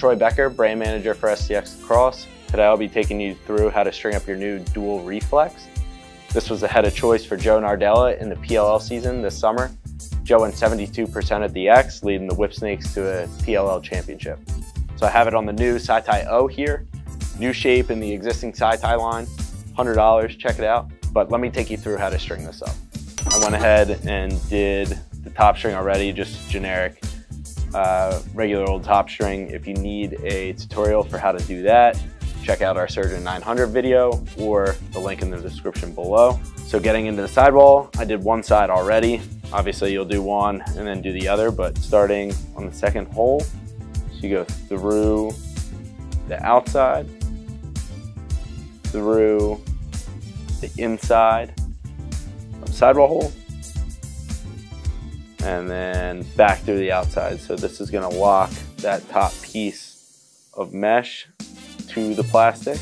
Troy Becker, brand manager for STX Lacrosse. Today I'll be taking you through how to string up your new Duel Reflex. This was the head of choice for Joe Nardella in the PLL season this summer. Joe went 72% at the X, leading the Whipsnakes to a PLL championship. So I have it on the new Sci-Tie O here. New shape in the existing Sci-Tie line, $100, check it out. But let me take you through how to string this up. I went ahead and did the top string already, just generic, regular old top string. If you need a tutorial for how to do that, check out our Surgeon 900 video or the link in the description below. So getting into the sidewall, I did one side already. Obviously you'll do one and then do the other, but starting on the second hole, so you go through the outside, through the inside of the sidewall hole, and then back through the outside. So this is gonna lock that top piece of mesh to the plastic,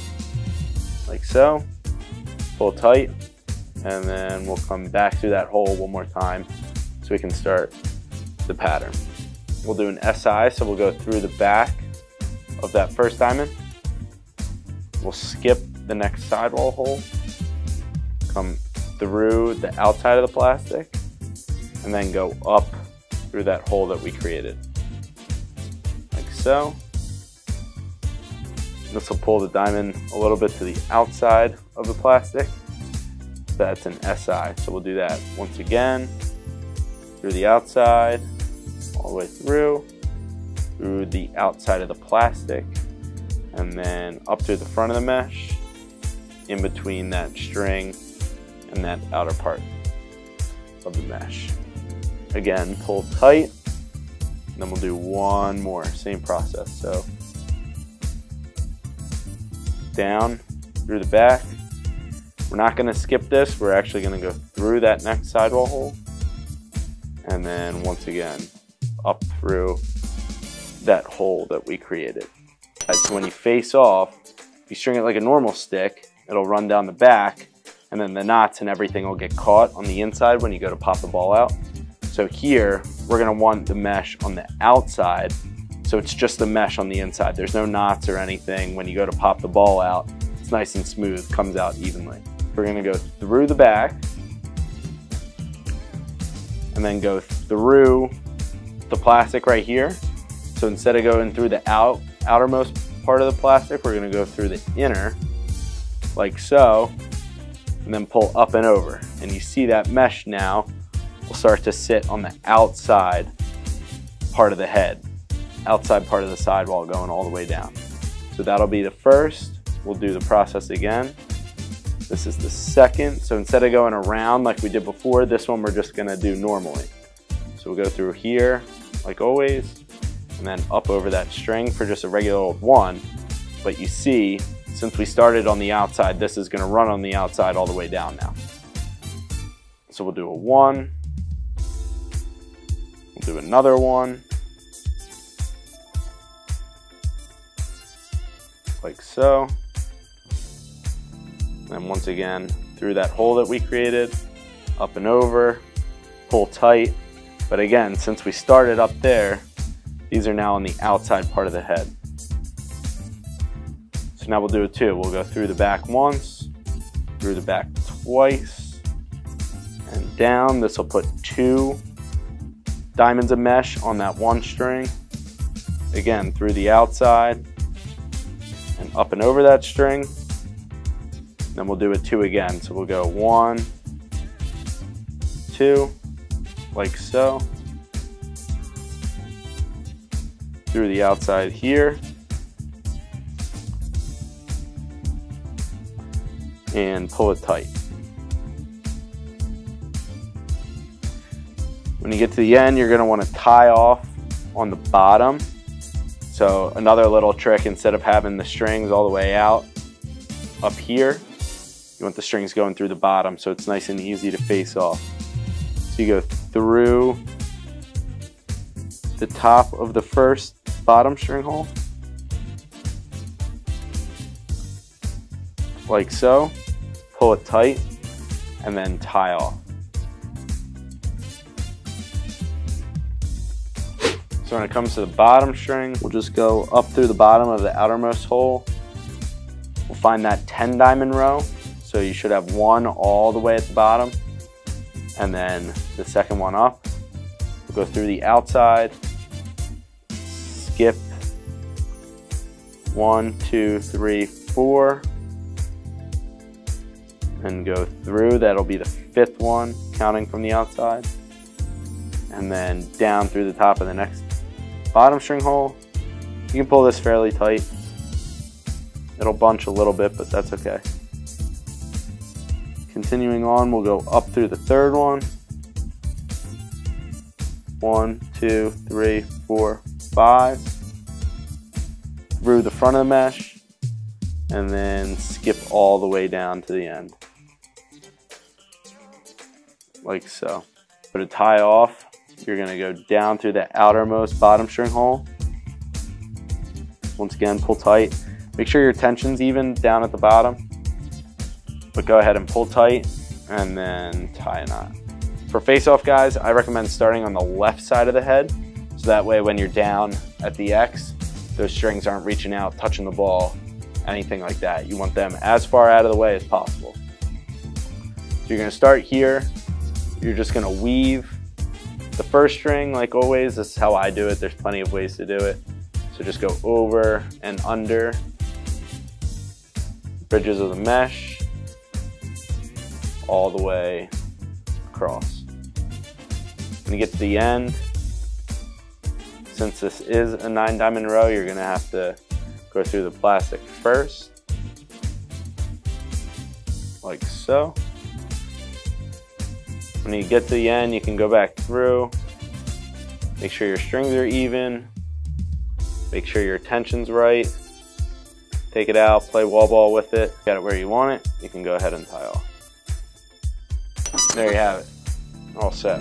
like so. Pull tight, and then we'll come back through that hole one more time so we can start the pattern. We'll do an SI, so we'll go through the back of that first diamond. We'll skip the next sidewall hole, come through the outside of the plastic, and then go up through that hole that we created, like so. This will pull the diamond a little bit to the outside of the plastic. That's an SI, so we'll do that once again, through the outside, all the way through the outside of the plastic, and then up through the front of the mesh, in between that string and that outer part of the mesh. Again, pull tight, and then we'll do one more, same process. So down through the back. We're not going to skip this, we're actually going to go through that next sidewall hole, and then once again up through that hole that we created. So when you face off, if you string it like a normal stick, it'll run down the back, and then the knots and everything will get caught on the inside when you go to pop the ball out. So here, we're going to want the mesh on the outside, so it's just the mesh on the inside. There's no knots or anything. When you go to pop the ball out, it's nice and smooth, comes out evenly. We're going to go through the back, and then go through the plastic right here. So instead of going through the outermost part of the plastic, we're going to go through the inner, like so, and then pull up and over. And you see that mesh now will start to sit on the outside part of the head, outside part of the sidewall going all the way down. So that'll be the first. We'll do the process again. This is the second. So instead of going around like we did before, this one we're just gonna do normally. So we'll go through here, like always, and then up over that string for just a regular old one. But you see, since we started on the outside, this is gonna run on the outside all the way down now. So we'll do a one, we'll do another one, like so. And once again, through that hole that we created, up and over, pull tight. But again, since we started up there, these are now on the outside part of the head. So now we'll do it two. We'll go through the back once, through the back twice, and down. This will put two diamonds of mesh on that one string. Again, through the outside, and up and over that string. Then we'll do it two again. So we'll go one, two, like so. Through the outside here. And pull it tight. When you get to the end, you're going to want to tie off on the bottom. So another little trick, instead of having the strings all the way out up here, you want the strings going through the bottom so it's nice and easy to face off. So you go through the top of the first bottom string hole, like so, pull it tight, and then tie off. So when it comes to the bottom string, we'll just go up through the bottom of the outermost hole. We'll find that 10 diamond row. So you should have one all the way at the bottom, and then the second one up. We'll go through the outside, skip 1, 2, 3, 4, and go through. That'll be the 5th one, counting from the outside, and then down through the top of the next bottom string hole. You can pull this fairly tight. It'll bunch a little bit, but that's okay. Continuing on, we'll go up through the 3rd one. 1, 2, 3, 4, 5. Through the front of the mesh, and then skip all the way down to the end. Like so. To tie off, you're going to go down through the outermost bottom string hole. Once again, pull tight. Make sure your tension's even down at the bottom. But go ahead and pull tight and then tie a knot. For face-off guys, I recommend starting on the left side of the head, so that way when you're down at the X, those strings aren't reaching out, touching the ball, anything like that. You want them as far out of the way as possible. So you're going to start here. You're just going to weave the first string like always. This is how I do it. There's plenty of ways to do it. So just go over and under bridges of the mesh all the way across. When you get to the end, since this is a 9 diamond row, you're going to have to go through the plastic first, like so. When you get to the end, you can go back through, make sure your strings are even, make sure your tension's right, take it out, play wall ball with it, got it where you want it, you can go ahead and tie off. There you have it, all set.